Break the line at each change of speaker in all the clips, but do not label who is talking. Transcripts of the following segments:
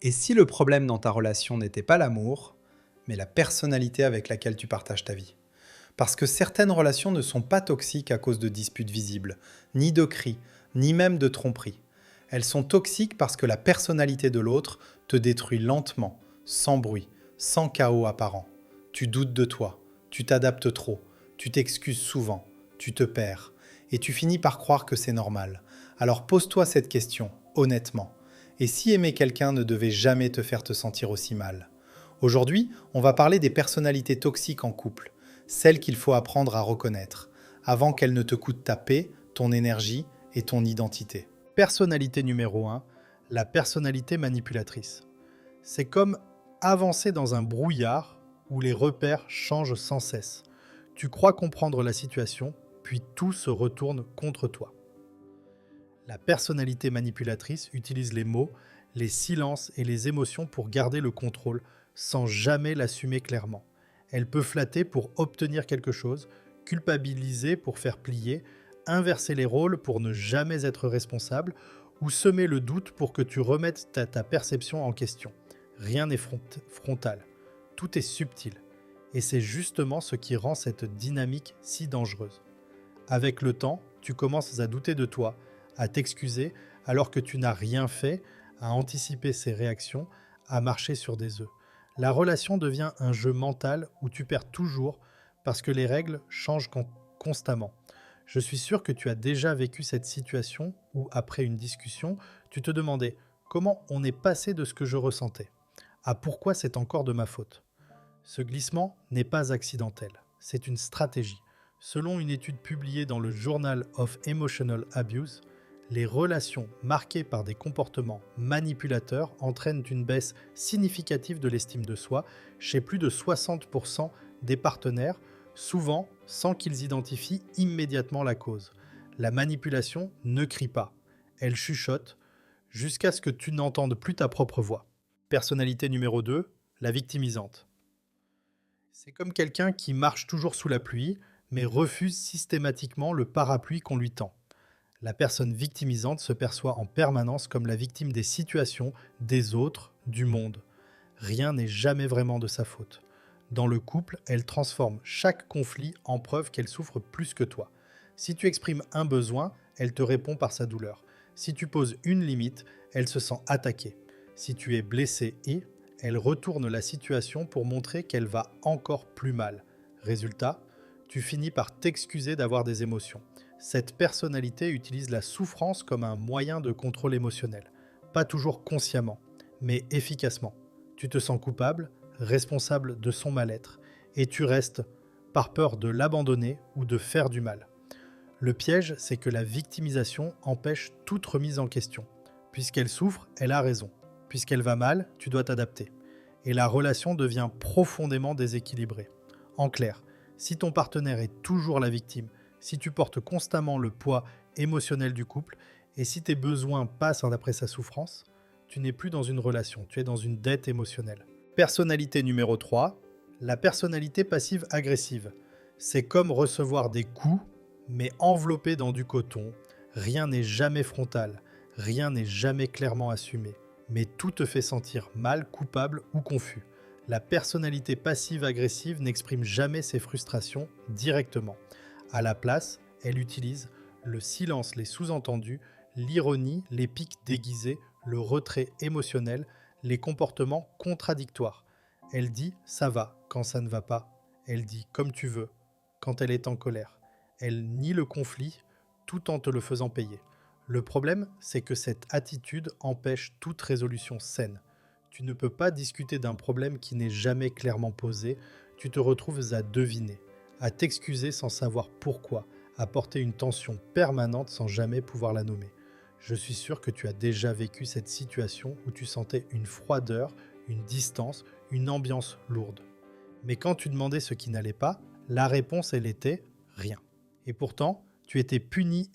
Et si le problème dans ta relation n'était pas l'amour, mais la personnalité avec laquelle tu partages ta vie? Parce que certaines relations ne sont pas toxiques à cause de disputes visibles, ni de cris, ni même de tromperies. Elles sont toxiques parce que la personnalité de l'autre te détruit lentement, sans bruit, sans chaos apparent. Tu doutes de toi, tu t'adaptes trop, tu t'excuses souvent, tu te perds, et tu finis par croire que c'est normal. Alors pose-toi cette question, honnêtement. Et si aimer quelqu'un ne devait jamais te faire te sentir aussi mal? Aujourd'hui, on va parler des personnalités toxiques en couple, celles qu'il faut apprendre à reconnaître, avant qu'elles ne te coûtent ta paix, ton énergie et ton identité. Personnalité numéro 1, la personnalité manipulatrice. C'est comme avancer dans un brouillard où les repères changent sans cesse. Tu crois comprendre la situation, puis tout se retourne contre toi. La personnalité manipulatrice utilise les mots, les silences et les émotions pour garder le contrôle sans jamais l'assumer clairement. Elle peut flatter pour obtenir quelque chose, culpabiliser pour faire plier, inverser les rôles pour ne jamais être responsable ou semer le doute pour que tu remettes ta perception en question. Rien n'est frontal, tout est subtil. Et c'est justement ce qui rend cette dynamique si dangereuse. Avec le temps, tu commences à douter de toi, à t'excuser alors que tu n'as rien fait, à anticiper ses réactions, à marcher sur des œufs. La relation devient un jeu mental où tu perds toujours parce que les règles changent constamment. Je suis sûr que tu as déjà vécu cette situation où, après une discussion, tu te demandais comment on est passé de ce que je ressentais à pourquoi c'est encore de ma faute. Ce glissement n'est pas accidentel, c'est une stratégie. Selon une étude publiée dans le Journal of Emotional Abuse, les relations marquées par des comportements manipulateurs entraînent une baisse significative de l'estime de soi chez plus de 60% des partenaires, souvent sans qu'ils identifient immédiatement la cause. La manipulation ne crie pas, elle chuchote jusqu'à ce que tu n'entendes plus ta propre voix. Personnalité numéro 2, la victimisante. C'est comme quelqu'un qui marche toujours sous la pluie, mais refuse systématiquement le parapluie qu'on lui tend. La personne victimisante se perçoit en permanence comme la victime des situations, des autres, du monde. Rien n'est jamais vraiment de sa faute. Dans le couple, elle transforme chaque conflit en preuve qu'elle souffre plus que toi. Si tu exprimes un besoin, elle te répond par sa douleur. Si tu poses une limite, elle se sent attaquée. Si tu es blessé et elle retourne la situation pour montrer qu'elle va encore plus mal. Résultat, tu finis par t'excuser d'avoir des émotions. Cette personnalité utilise la souffrance comme un moyen de contrôle émotionnel. Pas toujours consciemment, mais efficacement. Tu te sens coupable, responsable de son mal-être, et tu restes par peur de l'abandonner ou de faire du mal. Le piège, c'est que la victimisation empêche toute remise en question. Puisqu'elle souffre, elle a raison. Puisqu'elle va mal, tu dois t'adapter. Et la relation devient profondément déséquilibrée. En clair, si ton partenaire est toujours la victime, si tu portes constamment le poids émotionnel du couple, et si tes besoins passent après sa souffrance, tu n'es plus dans une relation, tu es dans une dette émotionnelle. Personnalité numéro 3, la personnalité passive-agressive. C'est comme recevoir des coups, mais enveloppé dans du coton. Rien n'est jamais frontal, rien n'est jamais clairement assumé, mais tout te fait sentir mal, coupable ou confus. La personnalité passive-agressive n'exprime jamais ses frustrations directement. À la place, elle utilise le silence, les sous-entendus, l'ironie, les pics déguisés, le retrait émotionnel, les comportements contradictoires. Elle dit ça va quand ça ne va pas. Elle dit comme tu veux quand elle est en colère. Elle nie le conflit tout en te le faisant payer. Le problème, c'est que cette attitude empêche toute résolution saine. Tu ne peux pas discuter d'un problème qui n'est jamais clairement posé, tu te retrouves à deviner, à t'excuser sans savoir pourquoi, à porter une tension permanente sans jamais pouvoir la nommer. Je suis sûr que tu as déjà vécu cette situation où tu sentais une froideur, une distance, une ambiance lourde. Mais quand tu demandais ce qui n'allait pas, la réponse, elle était rien. Et pourtant, tu étais puni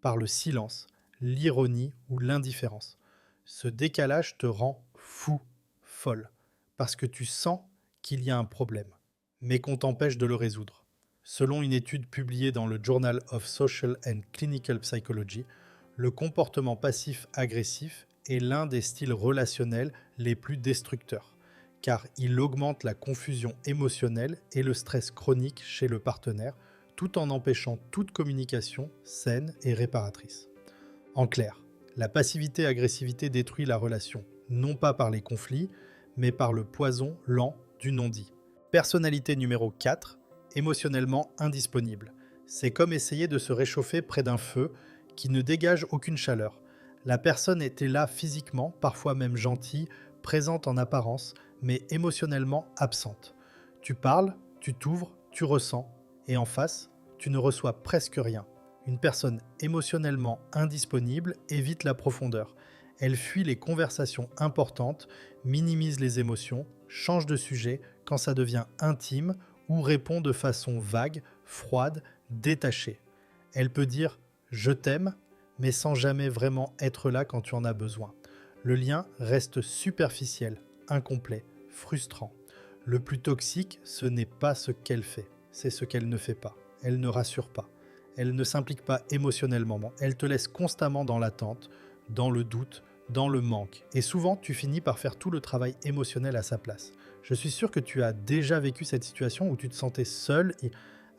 par le silence, l'ironie ou l'indifférence. Ce décalage te rend fou, folle, parce que tu sens qu'il y a un problème, mais qu'on t'empêche de le résoudre. Selon une étude publiée dans le Journal of Social and Clinical Psychology, le comportement passif-agressif
est l'un des styles relationnels les plus destructeurs, car il augmente la confusion émotionnelle et le stress chronique chez le partenaire, tout en empêchant toute communication saine et réparatrice. En clair, la passivité-agressivité détruit la relation, non pas par les conflits, mais par le poison lent du non-dit. Personnalité numéro 4, émotionnellement indisponible. C'est comme essayer de se réchauffer près d'un feu qui ne dégage aucune chaleur. La personne était là physiquement, parfois même gentille, présente en apparence, mais émotionnellement absente. Tu parles, tu t'ouvres, tu ressens, et en face, tu ne reçois presque rien. Une personne émotionnellement indisponible évite la profondeur. Elle fuit les conversations importantes, minimise les émotions, change de sujet quand ça devient intime ou répond de façon vague, froide, détachée. Elle peut dire « je t'aime », mais sans jamais vraiment être là quand tu en as besoin. Le lien reste superficiel, incomplet, frustrant. Le plus toxique, ce n'est pas ce qu'elle fait, c'est ce qu'elle ne fait pas. Elle ne rassure pas. Elle ne s'implique pas émotionnellement. Elle te laisse constamment dans l'attente, dans le doute, dans le manque. Et souvent, tu finis par faire tout le travail émotionnel à sa place. Je suis sûr que tu as déjà vécu cette situation où tu te sentais seul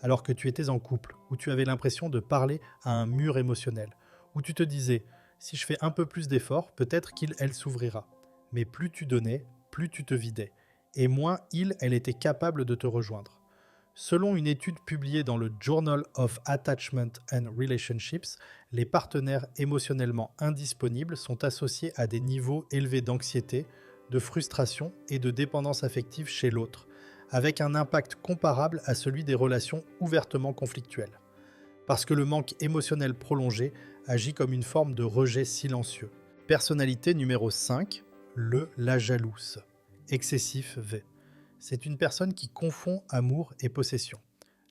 alors que tu étais en couple, où tu avais l'impression de parler à un mur émotionnel, où tu te disais « si je fais un peu plus d'efforts, peut-être elle s'ouvrira ». Mais plus tu donnais, plus tu te vidais. Et moins elle était capable de te rejoindre. Selon une étude publiée dans le Journal of Attachment and Relationships, les partenaires émotionnellement indisponibles sont associés à des niveaux élevés d'anxiété, de frustration et de dépendance affective chez l'autre, avec un impact comparable à celui des relations ouvertement conflictuelles. Parce que le manque émotionnel prolongé agit comme une forme de rejet silencieux. Personnalité numéro 5, la jalouse. Excessif V. C'est une personne qui confond amour et possession.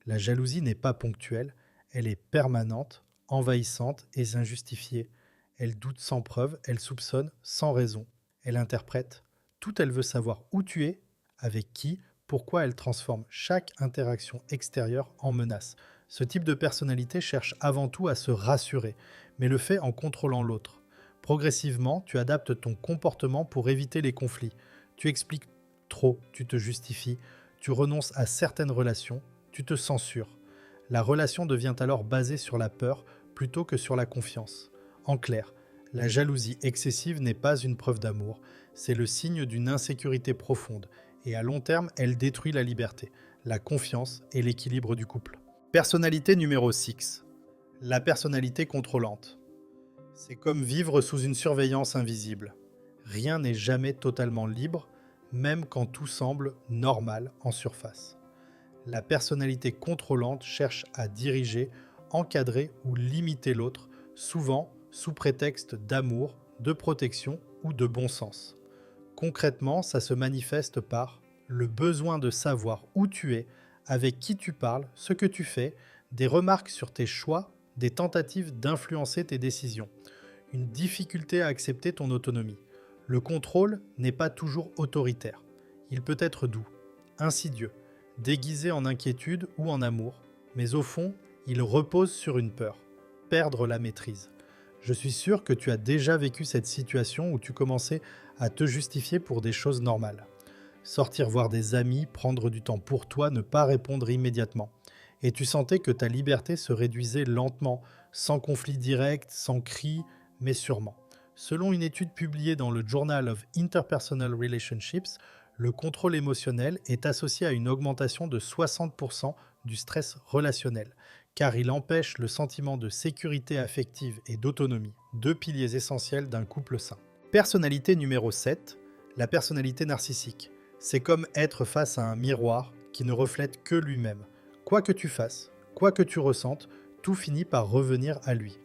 La jalousie n'est pas ponctuelle, elle est permanente, envahissante et injustifiée. Elle doute sans preuve, elle soupçonne sans raison, elle interprète. Tout elle veut savoir où tu es, avec qui, pourquoi elle transforme chaque interaction extérieure en menace. Ce type de personnalité cherche avant tout à se rassurer, mais le fait en contrôlant l'autre. Progressivement, tu adaptes ton comportement pour éviter les conflits. Tu expliques trop, tu te justifies, tu renonces à certaines relations, tu te censures. La relation devient alors basée sur la peur plutôt que sur la confiance. En clair, la jalousie excessive n'est pas une preuve d'amour, c'est le signe d'une insécurité profonde, et à long terme, elle détruit la liberté, la confiance et l'équilibre du couple. Personnalité numéro 6. La personnalité contrôlante. C'est comme vivre sous une surveillance invisible. Rien n'est jamais totalement libre, même quand tout semble normal en surface. La personnalité contrôlante cherche à diriger, encadrer ou limiter l'autre, souvent sous prétexte d'amour, de protection ou de bon sens. Concrètement, ça se manifeste par le besoin de savoir où tu es, avec qui tu parles, ce que tu fais, des remarques sur tes choix, des tentatives d'influencer tes décisions, une difficulté à accepter ton autonomie. Le contrôle n'est pas toujours autoritaire. Il peut être doux, insidieux, déguisé en inquiétude ou en amour, mais au fond, il repose sur une peur, perdre la maîtrise. Je suis sûr que tu as déjà vécu cette situation où tu commençais à te justifier pour des choses normales. Sortir voir des amis, prendre du temps pour toi, ne pas répondre immédiatement. Et tu sentais que ta liberté se réduisait lentement, sans conflit direct, sans cri, mais sûrement. Selon une étude publiée dans le Journal of Interpersonal Relationships, le contrôle émotionnel est associé à une augmentation de 60% du stress relationnel, car il empêche le sentiment de sécurité affective et d'autonomie, deux piliers essentiels d'un couple sain. Personnalité numéro 7, la personnalité narcissique. C'est comme être face à un miroir qui ne reflète que lui-même. Quoi que tu fasses, quoi que tu ressentes, tout finit par revenir à lui.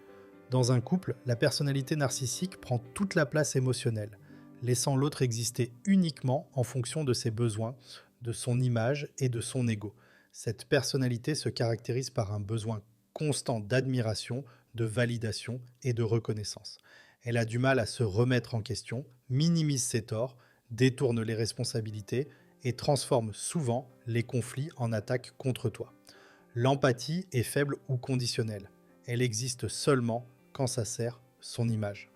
Dans un couple, la personnalité narcissique prend toute la place émotionnelle, laissant l'autre exister uniquement en fonction de ses besoins, de son image et de son ego. Cette personnalité se caractérise par un besoin constant d'admiration, de validation et de reconnaissance. Elle a du mal à se remettre en question, minimise ses torts, détourne les responsabilités et transforme souvent les conflits en attaques contre toi. L'empathie est faible ou conditionnelle. Elle existe seulement quand ça sert son image.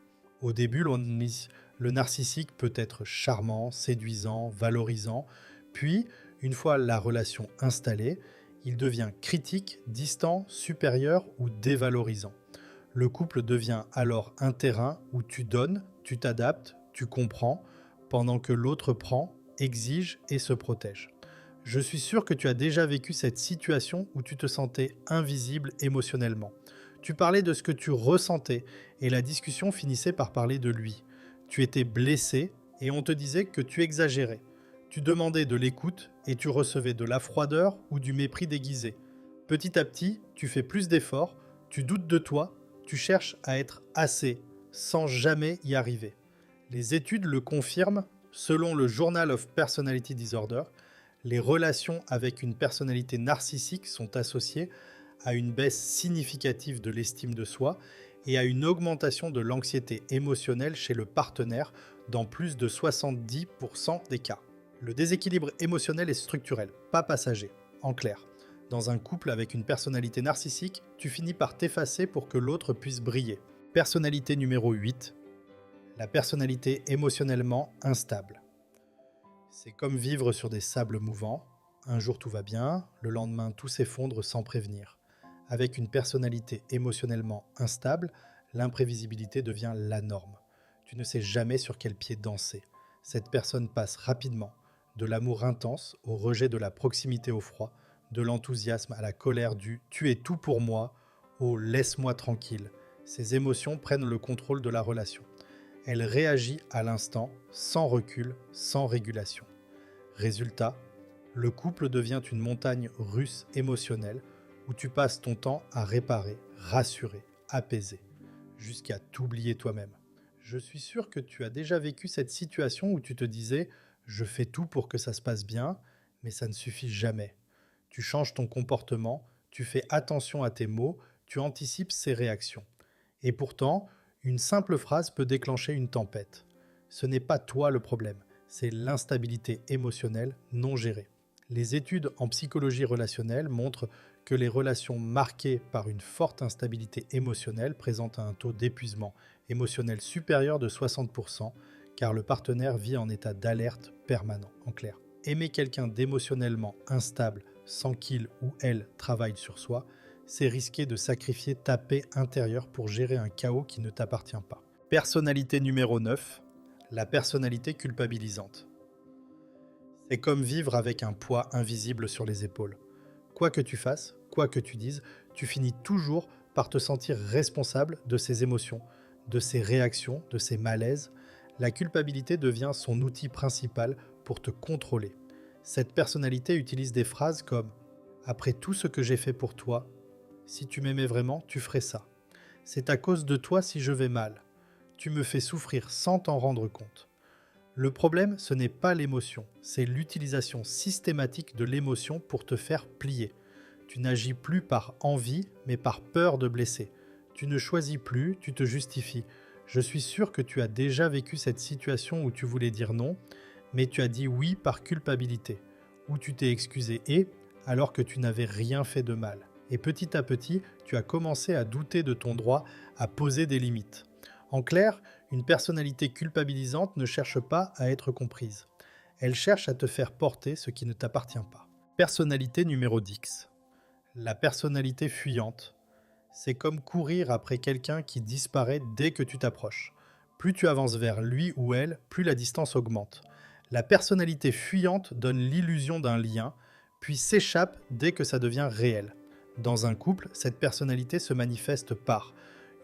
Au début, le narcissique peut être charmant, séduisant, valorisant, puis, une fois la relation installée, il devient critique, distant, supérieur ou dévalorisant. Le couple devient alors un terrain où tu donnes, tu t'adaptes, tu comprends, pendant que l'autre prend, exige et se protège. Je suis sûr que tu as déjà vécu cette situation où tu te sentais invisible émotionnellement. Tu parlais de ce que tu ressentais et la discussion finissait par parler de lui. Tu étais blessé et on te disait que tu exagérais. Tu demandais de l'écoute et tu recevais de la froideur ou du mépris déguisé. Petit à petit, tu fais plus d'efforts, tu doutes de toi, tu cherches à être assez sans jamais y arriver. Les études le confirment, selon le Journal of Personality Disorder, les relations avec une personnalité narcissique sont associées à une baisse significative de l'estime de soi et à une augmentation de l'anxiété émotionnelle chez le partenaire dans plus de 70% des cas. Le déséquilibre émotionnel est structurel, pas passager. En clair, dans un couple avec une personnalité narcissique, tu finis par t'effacer pour que l'autre puisse briller. Personnalité numéro 8, la personnalité émotionnellement instable. C'est comme vivre sur des sables mouvants. Un jour tout va bien, le lendemain tout s'effondre sans prévenir. Avec une personnalité émotionnellement instable, l'imprévisibilité devient la norme. Tu ne sais jamais sur quel pied danser. Cette personne passe rapidement, de l'amour intense au rejet de la proximité au froid, de l'enthousiasme à la colère du « tu es tout pour moi » au « laisse-moi tranquille ». Ces émotions prennent le contrôle de la relation. Elle réagit à l'instant, sans recul, sans régulation. Résultat, le couple devient une montagne russe émotionnelle où tu passes ton temps à réparer, rassurer, apaiser, jusqu'à t'oublier toi-même. Je suis sûr que tu as déjà vécu cette situation où tu te disais « je fais tout pour que ça se passe bien », mais ça ne suffit jamais. Tu changes ton comportement, tu fais attention à tes mots, tu anticipes ses réactions. Et pourtant, une simple phrase peut déclencher une tempête. Ce n'est pas toi le problème, c'est l'instabilité émotionnelle non gérée. Les études en psychologie relationnelle montrent que les relations marquées par une forte instabilité émotionnelle présentent un taux d'épuisement émotionnel supérieur de 60%, car le partenaire vit en état d'alerte permanent. En clair, aimer quelqu'un d'émotionnellement instable sans qu'il ou elle travaille sur soi, c'est risquer de sacrifier ta paix intérieure pour gérer un chaos qui ne t'appartient pas. Personnalité numéro 9, la personnalité culpabilisante. C'est comme vivre avec un poids invisible sur les épaules. Quoi que tu fasses, quoi que tu dises, tu finis toujours par te sentir responsable de ses émotions, de ses réactions, de ses malaises. La culpabilité devient son outil principal pour te contrôler. Cette personnalité utilise des phrases comme « Après tout ce que j'ai fait pour toi, si tu m'aimais vraiment, tu ferais ça. C'est à cause de toi si je vais mal. Tu me fais souffrir sans t'en rendre compte. » Le problème, ce n'est pas l'émotion, c'est l'utilisation systématique de l'émotion pour te faire plier. Tu n'agis plus par envie, mais par peur de blesser. Tu ne choisis plus, tu te justifies. Je suis sûr que tu as déjà vécu cette situation où tu voulais dire non, mais tu as dit oui par culpabilité, où tu t'es excusé alors que tu n'avais rien fait de mal. Et petit à petit, tu as commencé à douter de ton droit à poser des limites. En clair, une personnalité culpabilisante ne cherche pas à être comprise. Elle cherche à te faire porter ce qui ne t'appartient pas. Personnalité numéro 10. La personnalité fuyante. C'est comme courir après quelqu'un qui disparaît dès que tu t'approches. Plus tu avances vers lui ou elle, plus la distance augmente. La personnalité fuyante donne l'illusion d'un lien, puis s'échappe dès que ça devient réel. Dans un couple, cette personnalité se manifeste par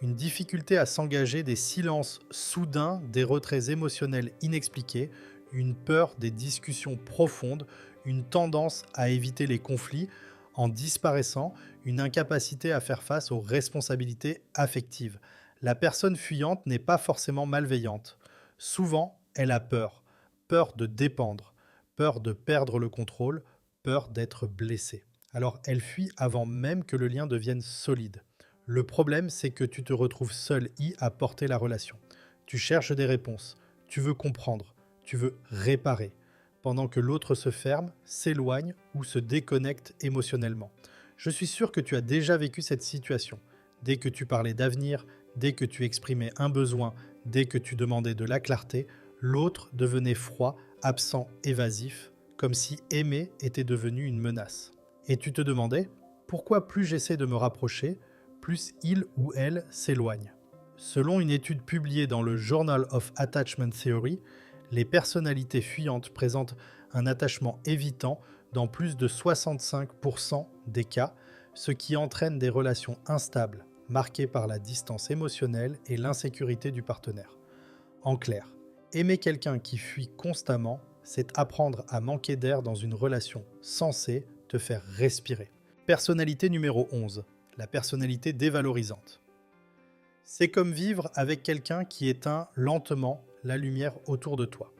une difficulté à s'engager, des silences soudains, des retraits émotionnels inexpliqués, une peur des discussions profondes, une tendance à éviter les conflits en disparaissant, une incapacité à faire face aux responsabilités affectives. La personne fuyante n'est pas forcément malveillante. Souvent, elle a peur. Peur de dépendre, peur de perdre le contrôle, peur d'être blessée. Alors elle fuit avant même que le lien devienne solide. Le problème, c'est que tu te retrouves seul à porter la relation. Tu cherches des réponses, tu veux comprendre, tu veux réparer, pendant que l'autre se ferme, s'éloigne ou se déconnecte émotionnellement. Je suis sûr que tu as déjà vécu cette situation. Dès que tu parlais d'avenir, dès que tu exprimais un besoin, Dès que tu demandais de la clarté, l'autre devenait froid, absent, évasif, comme si aimer était devenu une menace. Et tu te demandais, pourquoi plus j'essaie de me rapprocher, plus il ou elle s'éloigne. Selon une étude publiée dans le Journal of Attachment Theory, les personnalités fuyantes présentent un attachement évitant dans plus de 65% des cas, ce qui entraîne des relations instables, marquées par la distance émotionnelle et l'insécurité du partenaire. En clair, aimer quelqu'un qui fuit constamment, c'est apprendre à manquer d'air dans une relation censée te faire respirer. Personnalité numéro 11, la personnalité dévalorisante. C'est comme vivre avec quelqu'un qui éteint lentement la lumière autour de toi.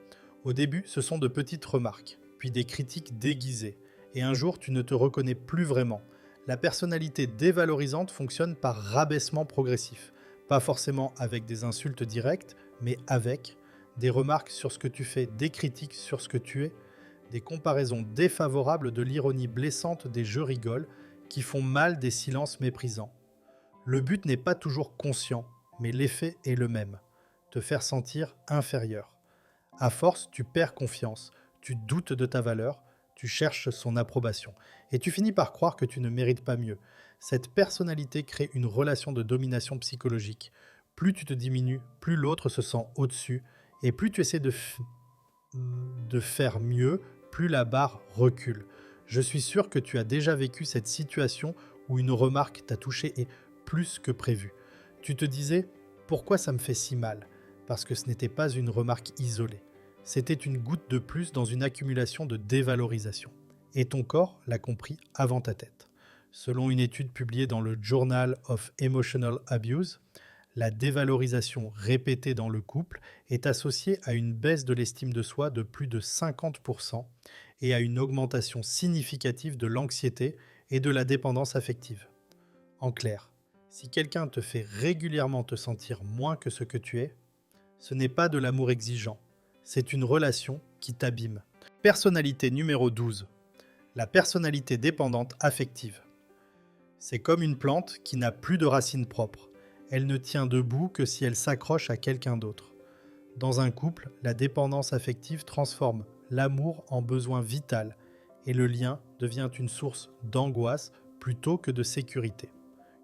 Au début, ce sont de petites remarques, puis des critiques déguisées, et un jour, tu ne te reconnais plus vraiment. La personnalité dévalorisante fonctionne par rabaissement progressif, pas forcément avec des insultes directes, mais avec des remarques sur ce que tu fais, des critiques sur ce que tu es, des comparaisons défavorables de l'ironie blessante des je rigole qui font mal des silences méprisants. Le but n'est pas toujours conscient, mais l'effet est le même, te faire sentir inférieur. À force, tu perds confiance, tu doutes de ta valeur, tu cherches son approbation, et tu finis par croire que tu ne mérites pas mieux. Cette personnalité crée une relation de domination psychologique. Plus tu te diminues, plus l'autre se sent au-dessus, et plus tu essaies de faire mieux, plus la barre recule. Je suis sûr que tu as déjà vécu cette situation où une remarque t'a touché et plus que prévu. Tu te disais « Pourquoi ça me fait si mal ?» Parce que ce n'était pas une remarque isolée. C'était une goutte de plus dans une accumulation de dévalorisation. Et ton corps l'a compris avant ta tête. Selon une étude publiée dans le Journal of Emotional Abuse, la dévalorisation répétée dans le couple est associée à une baisse de l'estime de soi de plus de 50% et à une augmentation significative de l'anxiété et de la dépendance affective. En clair, si quelqu'un te fait régulièrement te sentir moins que ce que tu es, ce n'est pas de l'amour exigeant, c'est une relation qui t'abîme. Personnalité numéro 12. La personnalité dépendante affective. C'est comme une plante qui n'a plus de racines propres. Elle ne tient debout que si elle s'accroche à quelqu'un d'autre. Dans un couple, la dépendance affective transforme l'amour en besoin vital et le lien devient une source d'angoisse plutôt que de sécurité.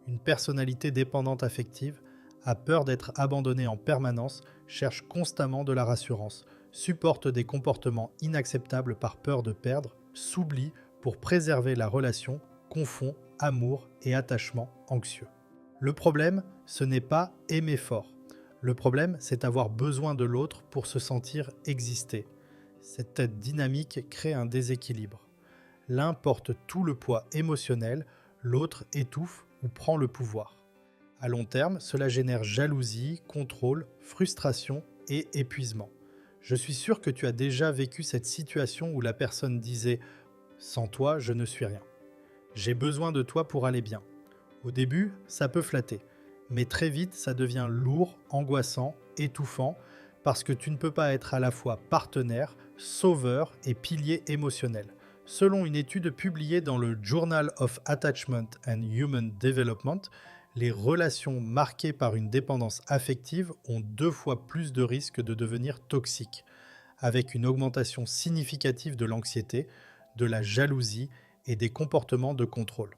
Une personnalité dépendante affective a peur d'être abandonnée en permanence, cherche constamment de la rassurance, supporte des comportements inacceptables par peur de perdre, s'oublie pour préserver la relation, confond amour et attachement anxieux. Le problème, ce n'est pas aimer fort. Le problème, c'est avoir besoin de l'autre pour se sentir exister. Cette dynamique crée un déséquilibre. L'un porte tout le poids émotionnel, l'autre étouffe ou prend le pouvoir. À long terme, cela génère jalousie, contrôle, frustration et épuisement. Je suis sûr que tu as déjà vécu cette situation où la personne disait « Sans toi, je ne suis rien. J'ai besoin de toi pour aller bien. » Au début, ça peut flatter, mais très vite, ça devient lourd, angoissant, étouffant, parce que tu ne peux pas être à la fois partenaire, sauveur et pilier émotionnel. Selon une étude publiée dans le Journal of Attachment and Human Development, les relations marquées par une dépendance affective ont 2 fois plus de risques de devenir toxiques, avec une augmentation significative de l'anxiété, de la jalousie et des comportements de contrôle.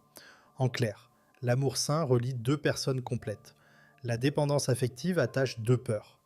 En clair, l'amour sain relie 2 personnes complètes. La dépendance affective attache 2 peurs.